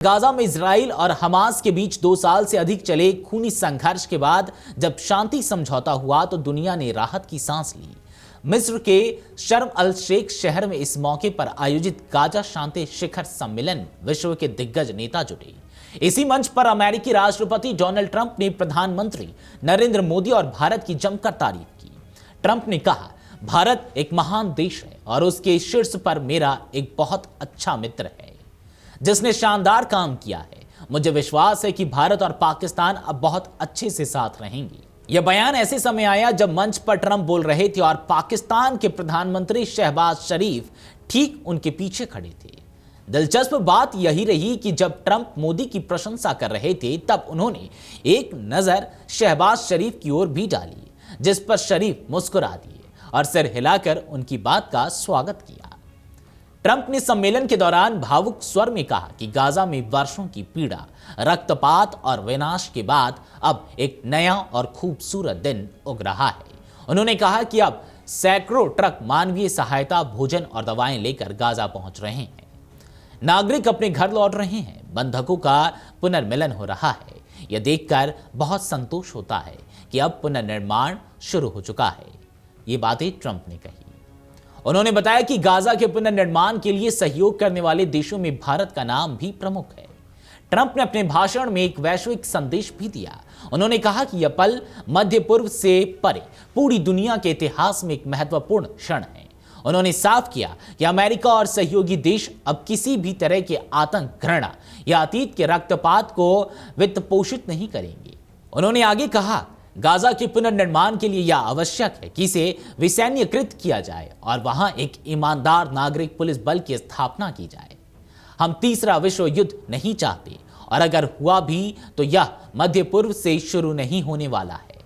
Gaza में Israel और Hamas के बीच 2 साल से अधिक चले खूनी संघर्ष के बाद जब शांति समझौता हुआ तो दुनिया ने राहत की सांस ली। मिस्र के शर्म अल शेख शहर में इस मौके पर आयोजित गाजा शांति शिखर सम्मेलन विश्व के दिग्गज नेता जुटे। इसी मंच पर अमेरिकी राष्ट्रपति डोनाल्ड ट्रंप ने प्रधानमंत्री नरेंद्र मोदी और भारत की जमकर तारीफ की। ट्रंप ने कहा, भारत एक महान देश है और उसके शीर्ष पर मेरा एक बहुत अच्छा मित्र है जिसने शानदार काम किया है। मुझे विश्वास है कि भारत और पाकिस्तान अब बहुत अच्छे से साथ रहेंगे। यह बयान ऐसे समय आया जब मंच पर ट्रंप बोल रहे थे और पाकिस्तान के प्रधानमंत्री शहबाज शरीफ ठीक उनके पीछे खड़े थे। दिलचस्प बात यही रही कि जब ट्रंप मोदी की प्रशंसा कर रहे थे तब उन्होंने एक नजर शहबाज शरीफ की ओर भी डाली, जिस पर शरीफ मुस्कुरा दिए और सिर हिलाकर उनकी बात का स्वागत किया। ट्रंप ने सम्मेलन के दौरान भावुक स्वर में कहा कि गाजा में वर्षों की पीड़ा, रक्तपात और विनाश के बाद अब एक नया और खूबसूरत दिन उग रहा है। उन्होंने कहा कि अब सैकड़ों ट्रक मानवीय सहायता, भोजन और दवाएं लेकर गाजा पहुंच रहे हैं। नागरिक अपने घर लौट रहे हैं, बंधकों का पुनर्मिलन हो रहा है। यह देखकर बहुत संतोष होता है कि अब पुनर्निर्माण शुरू हो चुका है। ये बातें ट्रंप ने कही। उन्होंने बताया कि गाजा के पुनर्निर्माण के लिए सहयोग करने वाले देशों में भारत का नाम भी प्रमुख है। ट्रंप ने अपने भाषण में एक वैश्विक संदेश भी दिया। उन्होंने कहा कि यह पल मध्य पूर्व से परे पूरी दुनिया के इतिहास में एक महत्वपूर्ण क्षण है। उन्होंने साफ किया कि अमेरिका और सहयोगी देश अब किसी भी तरह के आतंक, घृणा या अतीत के रक्तपात को वित्त पोषित नहीं करेंगे। उन्होंने आगे कहा, गाजा के पुनर्निर्माण के लिए यह आवश्यक है कि इसे विसैन्यकृत किया जाए और वहां एक ईमानदार नागरिक पुलिस बल की स्थापना की जाए। हम तीसरा विश्व युद्ध नहीं चाहते और अगर हुआ भी तो यह मध्य पूर्व से शुरू नहीं होने वाला है।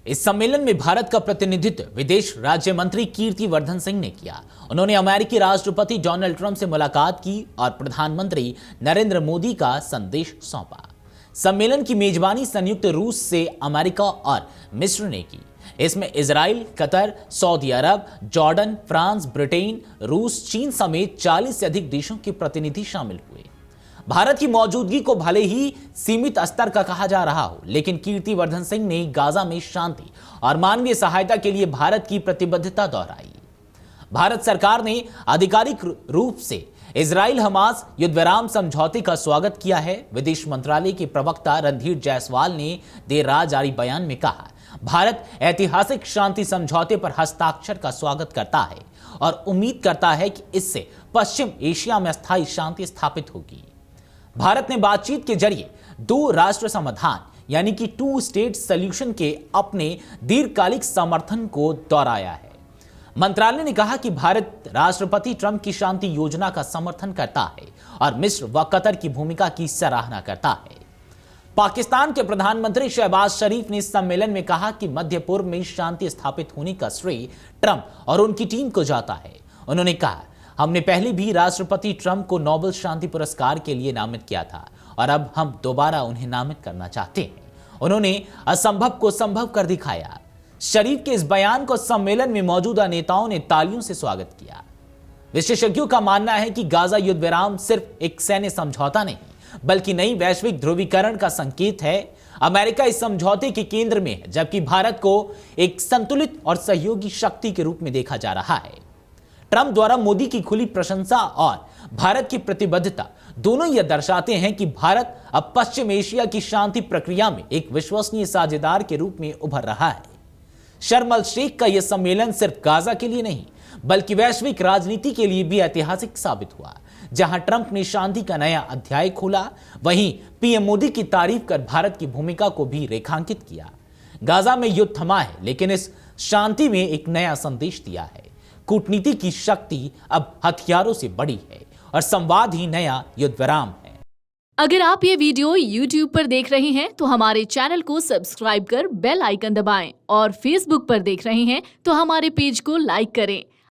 इस सम्मेलन में भारत का प्रतिनिधित्व विदेश राज्य मंत्री कीर्ति वर्धन सिंह ने किया। उन्होंने अमेरिकी राष्ट्रपति डोनाल्ड ट्रंप से मुलाकात की और प्रधानमंत्री नरेंद्र मोदी का संदेश सौंपा। सम्मेलन की मेजबानी संयुक्त रूस से अमेरिका और मिस्र ने की। इसमें इजराइल, कतर, सऊदी अरब, जॉर्डन, फ्रांस, ब्रिटेन, रूस, चीन समेत 40 से अधिक देशों के प्रतिनिधि शामिल हुए। भारत की मौजूदगी को भले ही सीमित स्तर का कहा जा रहा हो, लेकिन कीर्ति वर्धन सिंह ने गाजा में शांति और मानवीय सहायता के लिए भारत की प्रतिबद्धता दोहराई। भारत सरकार ने आधिकारिक रूप से इजराइल हमास युद्ध विराम समझौते का स्वागत किया है। विदेश मंत्रालय के प्रवक्ता रणधीर जायसवाल ने देर रात जारी बयान में कहा, भारत ऐतिहासिक शांति समझौते पर हस्ताक्षर का स्वागत करता है और उम्मीद करता है कि इससे पश्चिम एशिया में स्थायी शांति स्थापित होगी। भारत ने बातचीत के जरिए 2 राष्ट्र समाधान यानी कि 2 स्टेट सॉल्यूशन के अपने दीर्घकालिक समर्थन को दोहराया है। मंत्रालय ने कहा कि भारत राष्ट्रपति ट्रंप की शांति योजना का समर्थन करता है और मिस्र व कतर की भूमिका की सराहना करता है। पाकिस्तान के प्रधानमंत्री शहबाज शरीफ ने इस सम्मेलन में कहा कि मध्य पूर्व में शांति स्थापित होने का श्रेय ट्रंप और उनकी टीम को जाता है। उन्होंने कहा, हमने पहले भी राष्ट्रपति ट्रंप को नोबेल शांति पुरस्कार के लिए नामित किया था और अब हम दोबारा उन्हें नामित करना चाहते हैं। उन्होंने असंभव को संभव कर दिखाया। शरीफ के इस बयान को सम्मेलन में मौजूदा नेताओं ने तालियों से स्वागत किया। विशेषज्ञों का मानना है कि गाजा युद्ध विराम सिर्फ एक सैन्य समझौता नहीं बल्कि नई वैश्विक ध्रुवीकरण का संकेत है। अमेरिका इस समझौते के केंद्र में है, जबकि भारत को एक संतुलित और सहयोगी शक्ति के रूप में देखा जा रहा है। ट्रंप द्वारा मोदी की खुली प्रशंसा और भारत की प्रतिबद्धता दोनों यह दर्शाते हैं कि भारत अब पश्चिम एशिया की शांति प्रक्रिया में एक विश्वसनीय साझेदार के रूप में उभर रहा है। शर्म अल शेख का यह सम्मेलन सिर्फ गाजा के लिए नहीं बल्कि वैश्विक राजनीति के लिए भी ऐतिहासिक साबित हुआ। जहां ट्रंप ने शांति का नया अध्याय खोला, वहीं पीएम मोदी की तारीफ कर भारत की भूमिका को भी रेखांकित किया। गाजा में युद्ध थमा है, लेकिन इस शांति में एक नया संदेश दिया है। कूटनीति की शक्ति अब हथियारों से बड़ी है और संवाद ही नया युद्ध विराम है। अगर आप ये वीडियो YouTube पर देख रहे हैं तो हमारे चैनल को सब्सक्राइब कर बेल आइकन दबाएं और Facebook पर देख रहे हैं तो हमारे पेज को लाइक करें।